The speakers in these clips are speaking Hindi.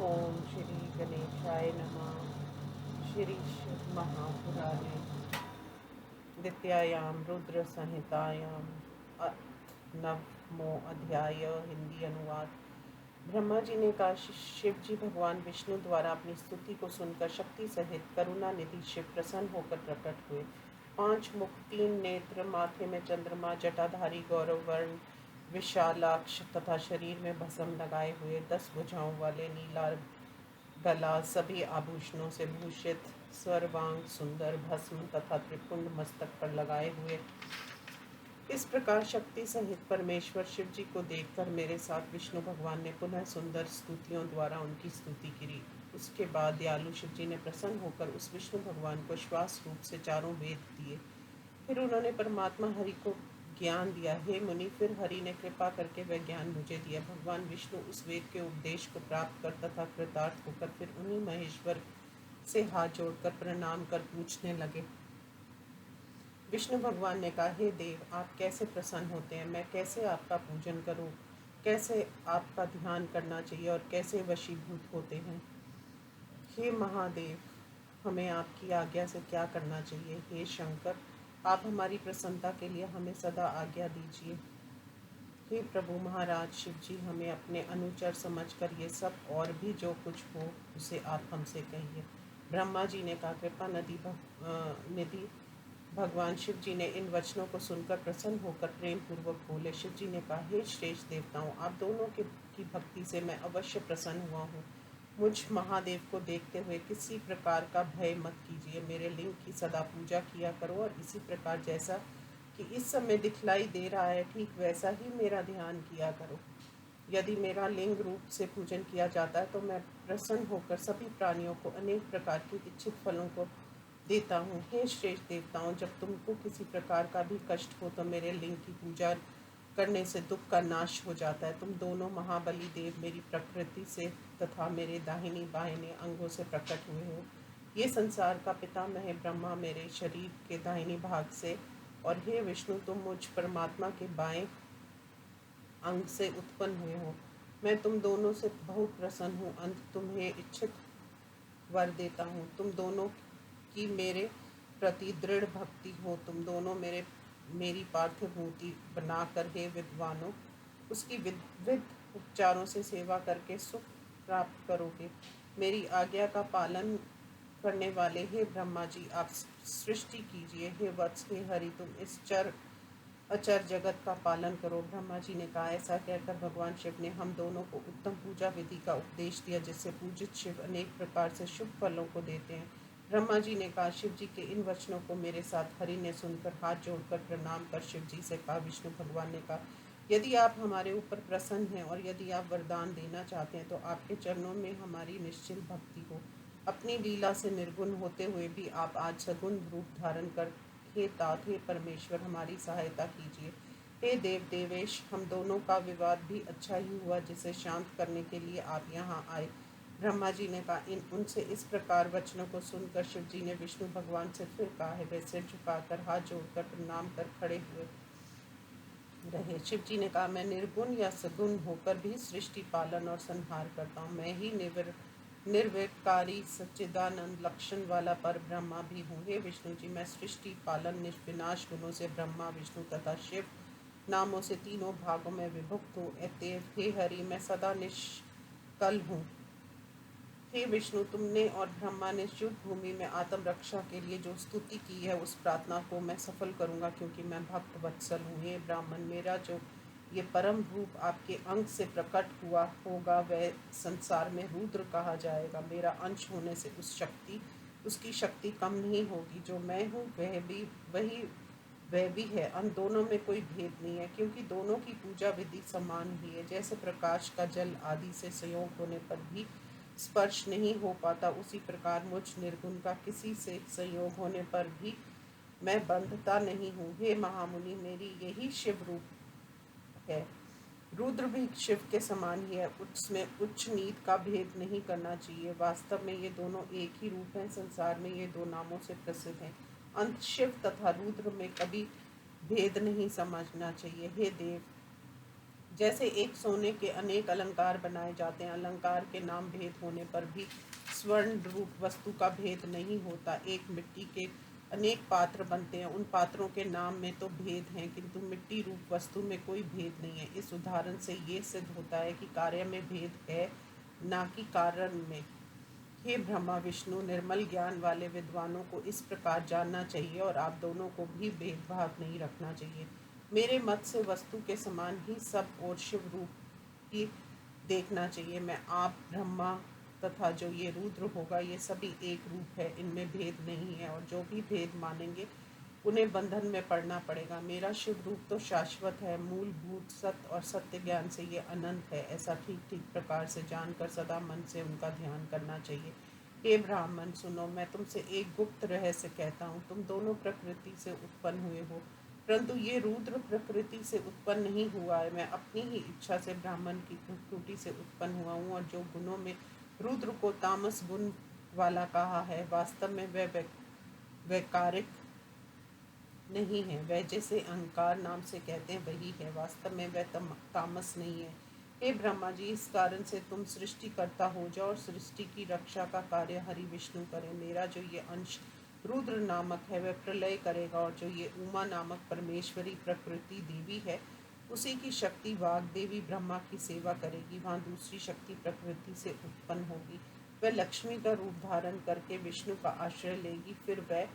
ओम श्री गणेशाय नमः। श्री शिव महापुराणे द्वितीयायाम रुद्र संहितायाम नवमो अध्याय। हिंदी अनुवाद। ब्रह्मा जी ने कहा, शिव जी भगवान विष्णु द्वारा अपनी स्तुति को सुनकर शक्ति सहित करुणा निधि शिव प्रसन्न होकर प्रकट हुए। 5 मुख, 3 नेत्र, माथे में चंद्रमा, जटाधारी गौरव वर्ण विशालाक्ष तथा शरीर में भस्म लगाए हुए, 10 भुजाओं वाले, नीला गला, सभी आभूषणों से भूषित, सर्वांग सुंदर, भस्म तथा त्रिपुंड मस्तक पर लगाए हुए, इस प्रकार शक्ति सहित परमेश्वर शिव जी को देखकर मेरे साथ विष्णु भगवान ने पुनः सुंदर स्तुतियों द्वारा उनकी स्तुति की। उसके बाद दयालु शिव जी ने प्रसन्न होकर उस विष्णु भगवान को श्वास रूप से 4 वेद दिए। फिर उन्होंने परमात्मा हरि को ज्ञान दिया। हे मुनि, फिर हरि ने कृपा करके वह ज्ञान मुझे दिया। भगवान विष्णु उस वेद के उपदेश को प्राप्त कर तथा कृतार्थ होकर फिर उन्हीं महेश्वर से हाथ जोड़कर प्रणाम कर पूछने लगे। विष्णु भगवान ने कहा, हे देव, आप कैसे प्रसन्न होते हैं? मैं कैसे आपका पूजन करूं? कैसे आपका ध्यान करना चाहिए और कैसे वशीभूत होते हैं? हे महादेव, हमें आपकी आज्ञा से क्या करना चाहिए? हे शंकर, आप हमारी प्रसन्नता के लिए हमें सदा आज्ञा दीजिए। हे प्रभु महाराज शिव जी, हमें अपने अनुचर समझकर ये सब और भी जो कुछ हो उसे आप हमसे कहिए। ब्रह्मा जी ने कहा, कृपा निधि भगवान शिव जी ने इन वचनों को सुनकर प्रसन्न होकर प्रेम पूर्वक बोले। शिव जी ने कहा, हे श्रेष्ठ देवताओं, आप दोनों की भक्ति से मैं अवश्य प्रसन्न हुआ हूँ। मुझ महादेव को देखते हुए किसी प्रकार का भय मत कीजिए। मेरे लिंग की सदा पूजा किया करो और इसी प्रकार जैसा कि इस समय दिखलाई दे रहा है ठीक वैसा ही मेरा ध्यान किया करो। यदि मेरा लिंग रूप से पूजन किया जाता है तो मैं प्रसन्न होकर सभी प्राणियों को अनेक प्रकार के इच्छित फलों को देता हूँ। हे श्रेष्ठ देवताओं, जब तुमको किसी प्रकार का भी कष्ट हो तो मेरे लिंग की पूजा करने से दुख का नाश हो जाता है। तुम दोनों महाबली देव मेरी प्रकृति से तथा मेरे दाहिनी बाहिनी अंगों से प्रकट हुए हो। ये संसार का पितामह ब्रह्मा मेरे शरीर के दाहिनी भाग से, और हे विष्णु, तुम मुझ परमात्मा के बाएं अंग से उत्पन्न हुए हो। मैं तुम दोनों से बहुत प्रसन्न हूँ। अंत तुम्हें इच्छित वर देता हूँ। तुम दोनों की मेरे प्रति दृढ़ भक्ति हो। तुम दोनों मेरी पार्थिव मूर्ति बनाकर, हे विद्वानों, उसकी विविध उपचारों से सेवा करके सुख प्राप्त करोगे। मेरी आज्ञा का पालन करने वाले हे ब्रह्मा जी, आप सृष्टि कीजिए। हे वत्स, हे हरि, तुम इस अचर जगत का पालन करो। ब्रह्मा जी ने कहा। ऐसा कहकर भगवान शिव ने हम दोनों को उत्तम पूजा विधि का उपदेश दिया, जिससे पूजित शिव अनेक प्रकार से शुभ फलों को देते हैं। ब्रह्मा जी ने कहा, शिव जी के इन वचनों को मेरे साथ हरि ने सुनकर हाथ जोड़कर प्रणाम कर शिव जी से कहा। विष्णु भगवान ने कहा, यदि आप हमारे ऊपर प्रसन्न हैं और यदि आप वरदान देना चाहते हैं तो आपके चरणों में हमारी निश्चल भक्ति हो। अपनी लीला से निर्गुण होते हुए भी आप आज सगुण रूप धारण कर, हे तात, हे परमेश्वर, हमारी सहायता कीजिए। हे देव देवेश, हम दोनों का विवाद भी अच्छा ही हुआ, जिसे शांत करने के लिए आप यहाँ आए। ब्रह्मा जी ने कहा। उनसे इस प्रकार वचनों को सुनकर शिव जी ने विष्णु भगवान से फिर कहा है। वे सिर झुकाकर हाथ जोड़कर प्रणाम कर खड़े हुए रहे। शिव जी ने कहा, मैं निर्गुण या सगुण होकर भी सृष्टि पालन और संहार करता हूँ। मैं ही निर्विकारी सच्चिदानंद लक्षण वाला पर ब्रह्मा भी हूँ। हे विष्णु जी, मैं सृष्टि पालन निष्विनाश गुणों से ब्रह्मा विष्णु तथा शिव नामों से तीनों भागों में विभक्त हूँ। अतएव हे हरि, मैं सदा निष्कल हूँ। हे विष्णु, तुमने और ब्रह्मा ने शुद्ध भूमि में आत्म रक्षा के लिए जो स्तुति की है उस प्रार्थना को मैं सफल करूंगा, क्योंकि मैं भक्त वत्सल हूँ। हे ब्राह्मण, मेरा जो ये परम रूप आपके अंग से प्रकट हुआ होगा वह संसार में रुद्र कहा जाएगा। मेरा अंश होने से उसकी शक्ति कम नहीं होगी। जो मैं हूँ वह भी है। उन दोनों में कोई भेद नहीं है, क्योंकि दोनों की पूजा विधि समान ही है। जैसे प्रकाश का जल आदि से संयोग होने पर भी स्पर्श नहीं हो पाता, उसी प्रकार मुझ निर्गुण का किसी से संयोग होने पर भी मैं बंधता नहीं हूँ। हे महामुनि, मेरी यही शिव रूप है। रुद्र भी शिव के समान ही है। उसमें उच्च नीच का भेद नहीं करना चाहिए। वास्तव में ये दोनों एक ही रूप हैं। संसार में ये 2 नामों से प्रसिद्ध हैं। अंत शिव तथा रुद्र में कभी भेद नहीं समझना चाहिए। हे देव जैसे एक सोने के अनेक अलंकार बनाए जाते हैं, अलंकार के नाम भेद होने पर भी स्वर्ण रूप वस्तु का भेद नहीं होता। एक मिट्टी के अनेक पात्र बनते हैं, उन पात्रों के नाम में तो भेद हैं, किंतु मिट्टी रूप वस्तु में कोई भेद नहीं है। इस उदाहरण से ये सिद्ध होता है कि कार्य में भेद है, ना कि कारण में। हे ब्रह्मा विष्णु, निर्मल ज्ञान वाले विद्वानों को इस प्रकार जानना चाहिए और आप दोनों को भी भेदभाव नहीं रखना चाहिए। मेरे मत से वस्तु के समान ही सब और शिव रूप ही देखना चाहिए। मैं आप ब्रह्मा तथा जो ये रुद्र होगा, ये सभी एक रूप है, इनमें भेद नहीं है, और जो भी भेद मानेंगे उन्हें बंधन में पड़ना पड़ेगा। मेरा शिव रूप तो शाश्वत है, मूलभूत सत्य और सत्य ज्ञान से ये अनंत है। ऐसा ठीक ठीक प्रकार से जानकर सदा मन से उनका ध्यान करना चाहिए। हे ब्राह्मण सुनो, मैं तुमसे एक गुप्त रहस्य कहता हूँ। तुम दोनों प्रकृति से उत्पन्न हुए हो, परंतु ये रुद्र प्रकृति से उत्पन्न नहीं हुआ है। मैं अपनी ही इच्छा से ब्राह्मण की प्रकृति से उत्पन्न हुआ हूँ, और जो गुणों में रुद्र को तामस गुण वाला कहा है, वास्तव में वह वैकारिक नहीं है। वह जैसे अहंकार नाम से कहते हैं वही है, वास्तव में वह तामस नहीं है। हे ब्रह्मा जी, इस कारण से तुम सृष्टि करता हो जाओ और सृष्टि की रक्षा का कार्य हरि विष्णु करें। मेरा जो ये अंश रुद्र नामक है, वह प्रलय करेगा, और जो ये उमा नामक परमेश्वरी प्रकृति देवी है, उसी की शक्ति वाग देवी ब्रह्मा की सेवा करेगी। वहाँ दूसरी शक्ति प्रकृति से उत्पन्न होगी, वह लक्ष्मी का रूप धारण करके विष्णु का आश्रय लेगी। फिर वह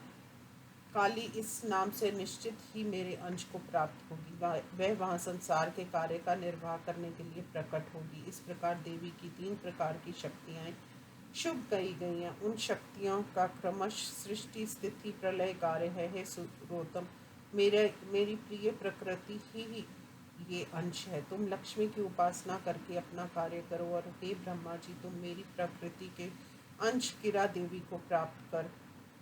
काली इस नाम से निश्चित ही मेरे अंश को प्राप्त होगी। वह वहाँ संसार के कार्य का निर्वाह करने के लिए प्रकट होगी। इस प्रकार देवी की 3 प्रकार की शक्तियाँ शुभ कही गई हैं। उन शक्तियों का क्रमश सृष्टि स्थिति प्रलय कार्य है। हे सुरोतम, मेरी प्रिय प्रकृति ही ये अंश है। तुम लक्ष्मी की उपासना करके अपना कार्य करो, और हे ब्रह्मा जी, तुम मेरी प्रकृति के अंश किरा देवी को प्राप्त कर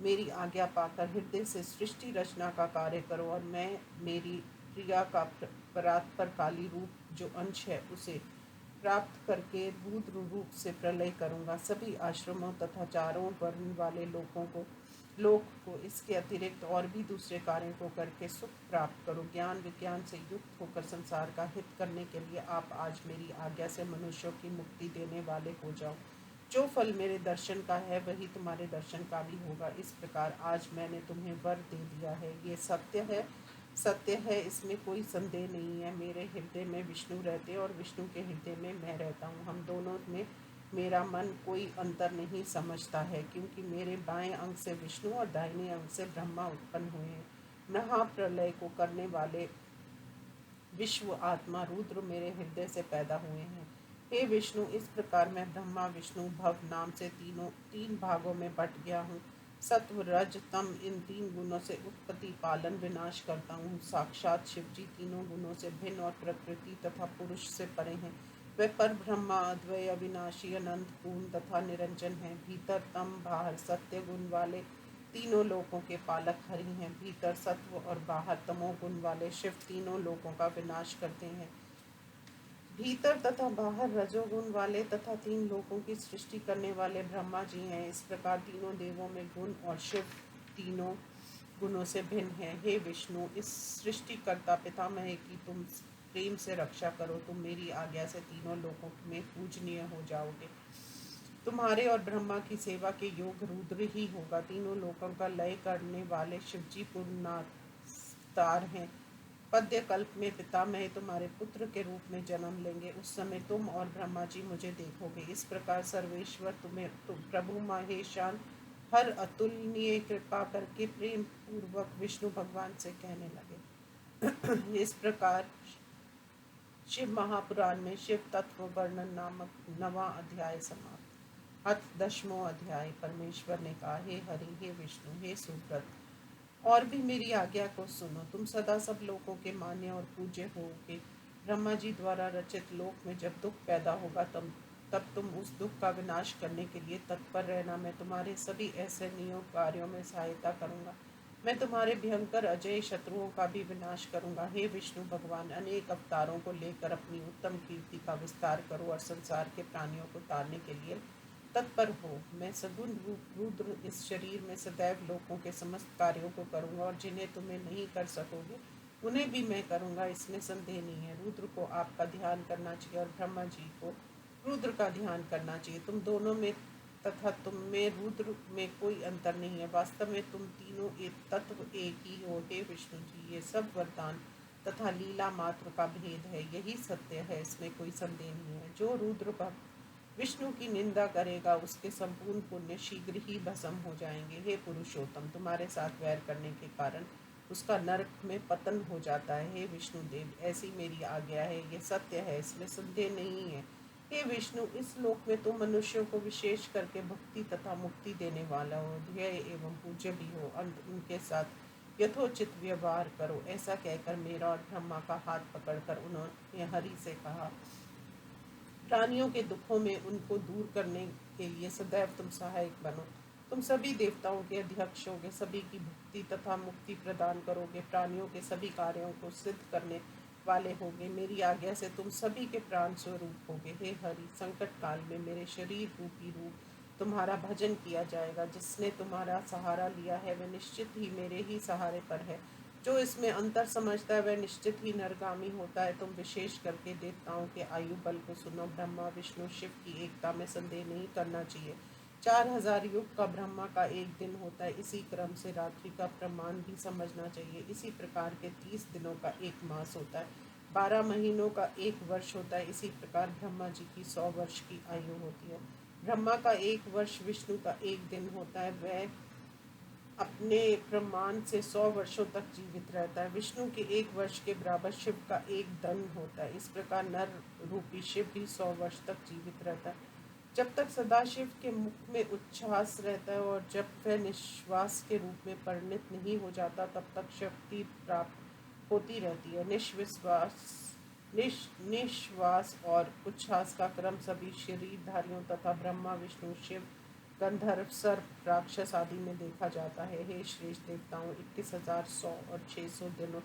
मेरी आज्ञा पाकर हृदय से सृष्टि रचना का कार्य करो, और मैं मेरी प्रिया का परात्पर काली रूप जो अंश है उसे प्राप्त करके रुद्र रूप से प्रलय करूँगा। सभी आश्रमों तथा चारों वर्ण वाले लोक को इसके अतिरिक्त और भी दूसरे कार्यों को करके सुख प्राप्त करो। ज्ञान विज्ञान से युक्त होकर संसार का हित करने के लिए आप आज मेरी आज्ञा से मनुष्यों की मुक्ति देने वाले हो जाओ। जो फल मेरे दर्शन का है, वही तुम्हारे दर्शन का भी होगा। इस प्रकार आज मैंने तुम्हें वर दे दिया है। ये सत्य है, इसमें कोई संदेह नहीं है। मेरे हृदय में विष्णु रहते हैं और विष्णु के हृदय में मैं रहता हूँ। हम दोनों में मेरा मन कोई अंतर नहीं समझता है, क्योंकि मेरे बाएं अंग से विष्णु और दाहिने अंग से ब्रह्मा उत्पन्न हुए हैं। महाप्रलय को करने वाले विश्व आत्मा रुद्र मेरे हृदय से पैदा हुए हैं। हे विष्णु, इस प्रकार मैं ब्रह्मा विष्णु भव नाम से 3 भागों में बट गया हूँ। सत्व रज तम, इन 3 गुणों से उत्पत्ति पालन विनाश करता हूँ। साक्षात शिव जी तीनों गुणों से भिन्न और प्रकृति तथा पुरुष से परे हैं। वे पर ब्रह्मा अद्वय अविनाशी अनंत पूर्ण तथा निरंजन है। भीतर तम बाहर सत्य गुण वाले तीनों लोकों के पालक हरि हैं। भीतर सत्व और बाहर तमो गुण वाले शिव तीनों लोकों का विनाश करते हैं। भीतर तथा बाहर रजोगुण वाले तथा 3 लोकों की सृष्टि करने वाले ब्रह्मा जी हैं। इस प्रकार तीनों देवों में गुण और शिव तीनों गुणों से भिन्न है। हे विष्णु, इस सृष्टिकर्ता पितामह की तुम प्रेम से रक्षा करो। तुम मेरी आज्ञा से तीनों लोकों में पूजनीय हो जाओगे। तुम्हारे और ब्रह्मा की सेवा के योग रुद्र ही होगा। तीनों लोकों का लय करने वाले शिवजी पूर्णावतार हैं। पद्य कल्प में पितामह तुम्हारे पुत्र के रूप में जन्म लेंगे। उस समय तुम और ब्रह्मा जी मुझे देखोगे। इस प्रकार सर्वेश्वर तुम प्रभु महेशान हर अतुलनीय कृपा करके प्रेम पूर्वक विष्णु भगवान से कहने लगे। इस प्रकार शिव महापुराण में शिव तत्व वर्णन नामक 9वां अध्याय समाप्त। अथ 10वां अध्याय। परमेश्वर ने कहा, हे हरि, हे विष्णु, हे सुब्रत, और भी मेरी आज्ञा को सुनो। तुम सदा सब लोगों के मान्य और पूज्य होगे। ब्रह्मा जी द्वारा रचित लोक में जब दुख पैदा होगा, तब तुम उस दुख का विनाश करने के लिए तत्पर रहना। मैं तुम्हारे सभी ऐसे नियोग कार्यों में सहायता करूंगा। मैं तुम्हारे भयंकर अजय शत्रुओं का भी विनाश करूंगा। हे विष्णु भगवान, अनेक अवतारों को लेकर अपनी उत्तम कीर्ति का विस्तार करो और संसार के प्राणियों को तारने के लिए तत्पर हो। मैं सगुण रूप रुद्र इस शरीर में सदैव लोगों के समस्त कार्यों को करूंगा, और जिन्हें तुम्हें नहीं कर सकोगे उन्हें भी मैं करूँगा, इसमें संदेह नहीं है। रुद्र को आपका ध्यान करना चाहिए और ब्रह्मा जी को रुद्र का ध्यान करना चाहिए। तुम दोनों में तथा तुम में रुद्र में कोई अंतर नहीं है। वास्तव में तुम तीनों एक तत्व एक ही हो। हे विष्णु जी, ये सब वरदान तथा लीला मात्र का भेद है, यही सत्य है, इसमें कोई संदेह नहीं है। जो रुद्र भक्त विष्णु की निंदा करेगा उसके संपूर्ण पुण्य शीघ्र ही भस्म हो जाएंगे। हे पुरुषोत्तम, तुम्हारे साथ वैर करने के कारण उसका नरक में पतन हो जाता है। हे विष्णुदेव, ऐसी मेरी आज्ञा है, ये सत्य है, इसमें संदेह नहीं है। हे विष्णु, इस लोक में तुम मनुष्यों को विशेष करके भक्ति तथा मुक्ति देने वाला हो, ध्येय एवं पूज्य भी हो। उनके साथ यथोचित व्यवहार करो। ऐसा कहकर मेरा और ब्रह्मा का हाथ पकड़कर उन्होंने हरि से कहा, प्राणियों के दुखों में उनको दूर करने के लिए सदैव तुम सहायक बनो। तुम सभी देवताओं के अध्यक्ष होगे, सभी की भक्ति तथा मुक्ति प्रदान करोगे, प्राणियों के सभी कार्यों को सिद्ध करने वाले होगे। मेरी आज्ञा से तुम सभी के प्राण स्वरूप होगे। हे हरि, संकट काल में मेरे शरीर रूपी रूप तुम्हारा भजन किया जाएगा। जिसने तुम्हारा सहारा लिया है वह निश्चित ही मेरे ही सहारे पर है। जो इसमें अंतर समझता है वह निश्चित ही नरगामी होता है। तुम विशेष करके देवताओं के आयु बल को सुनो। ब्रह्मा विष्णु शिव की एकता में संदेह नहीं करना चाहिए। 4000 युग का ब्रह्मा का एक दिन होता है, इसी क्रम से रात्रि का प्रमाण भी समझना चाहिए। इसी प्रकार के 30 दिनों का एक मास होता है, 12 महीनों का एक वर्ष होता है। इसी प्रकार ब्रह्मा जी की 100 वर्ष की आयु होती है। ब्रह्मा का एक वर्ष विष्णु का एक दिन होता है। वह अपने प्रमाण से 100 वर्षों तक जीवित रहता है। विष्णु के एक वर्ष के बराबर शिव का एक दिन होता है। इस प्रकार नर रूपी शिव भी 100 वर्ष तक जीवित रहता है। जब तक सदाशिव के मुख में उच्छ्वास रहता है और जब वह निश्वास के रूप में परिणत नहीं हो जाता तब तक शक्ति प्राप्त होती रहती है। निश्वास और उच्छ्वास का क्रम सभी शरीरधारियों तथा ब्रह्मा विष्णु शिव गंधर्व सर्प राक्षस आदि में देखा जाता है। हे श्रेष्ठ देवताओं, 21,100 और 600 दिनों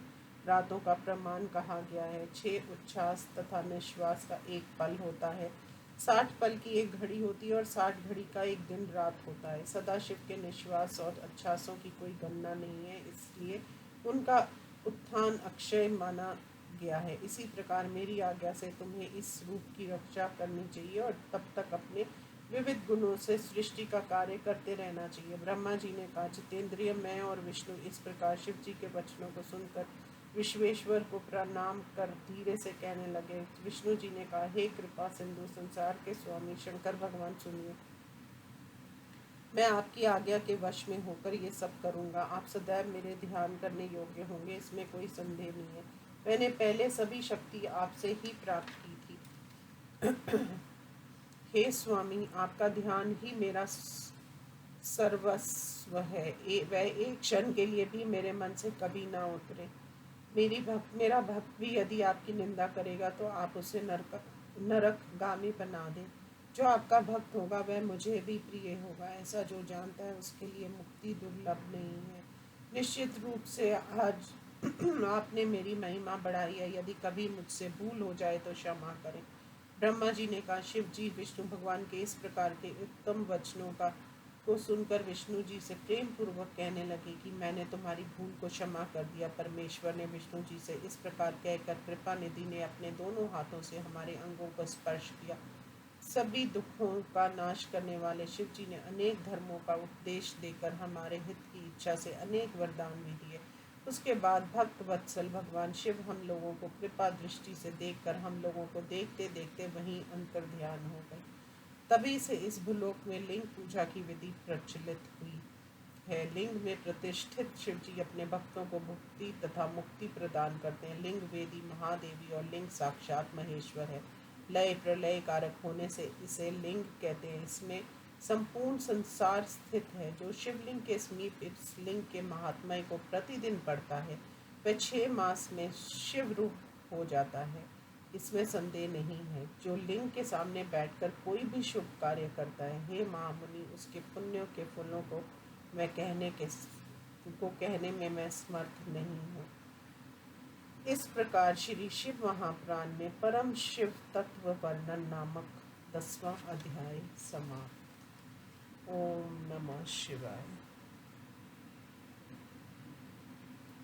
रातों का प्रमाण कहा गया है। 6 उच्छ्वास तथा निश्वास का एक पल होता है। 60 पल की एक घड़ी होती है और 60 घड़ी का एक दिन रात होता है। सदाशिव के निश्वास और उच्छ्वासों की कोई गणना नहीं है, इसलिए उनका उत्थान अक्षय माना गया है। इसी प्रकार मेरी आज्ञा से तुम्हें इस रूप की रक्षा करनी चाहिए और तब तक अपने विविध गुणों से सृष्टि का कार्य करते रहना चाहिए। ब्रह्मा जी ने कहा, जितेंद्रिय मैं और विष्णु इस प्रकार शिव जी के वचनों को सुनकर विश्वेश्वर को प्रणाम कर धीरे से कहने लगे। विष्णु जी ने कहा, हे कृपा सिंधु संसार के स्वामी शंकर भगवान, सुनिए, मैं आपकी आज्ञा के वश में होकर ये सब करूँगा। आप सदैव मेरे ध्यान करने योग्य होंगे, इसमें कोई संदेह नहीं है। मैंने पहले सभी शक्ति आपसे ही प्राप्त की थी। हे स्वामी, आपका ध्यान ही मेरा सर्वस्व है। वह एक क्षण के लिए भी मेरे मन से कभी ना उतरे। मेरा भक्त भी यदि आपकी निंदा करेगा तो आप उसे नरकगामी बना दें। जो आपका भक्त होगा वह मुझे भी प्रिय होगा। ऐसा जो जानता है उसके लिए मुक्ति दुर्लभ नहीं है। निश्चित रूप से आज आपने मेरी महिमा बढ़ाई है। यदि कभी मुझसे भूल हो जाए तो क्षमा करें। ब्रह्मा जी ने कहा, शिव जी विष्णु भगवान के इस प्रकार के उत्तम वचनों को सुनकर विष्णु जी से प्रेम पूर्वक कहने लगे कि मैंने तुम्हारी भूल को क्षमा कर दिया। परमेश्वर ने विष्णु जी से इस प्रकार कहकर कृपा निधि ने अपने दोनों हाथों से हमारे अंगों को स्पर्श किया। सभी दुखों का नाश करने वाले शिव जी ने अनेक धर्मों का उपदेश देकर हमारे हित की इच्छा से अनेक वरदान भी दिए। उसके बाद भक्त वत्सल भगवान शिव हम लोगों को कृपा दृष्टि से देखकर हम लोगों को देखते देखते वहीं अंतर ध्यान हो गए। तभी से इस भूलोक में लिंग पूजा की विधि प्रचलित हुई है। लिंग में प्रतिष्ठित शिव जी अपने भक्तों को मुक्ति तथा मुक्ति प्रदान करते हैं। लिंग वेदी महादेवी और लिंग साक्षात महेश्वर है। लय प्रलय कारक होने से इसे लिंग कहते हैं। इसमें संपूर्ण संसार स्थित है। जो शिवलिंग के समीप इस लिंग के महात्म्य को प्रतिदिन पढ़ता है वह 6 मास में शिव रूप हो जाता है, इसमें संदेह नहीं है। जो लिंग के सामने बैठकर कोई भी शुभ कार्य करता है, हे महामुनि, उसके पुण्यों के फलों को कहने में मैं समर्थ नहीं हूँ। इस प्रकार श्री शिव महापुराण में परम शिव तत्व वर्णन नामक 10वां अध्याय समाप्त। ओम नमः शिवाय।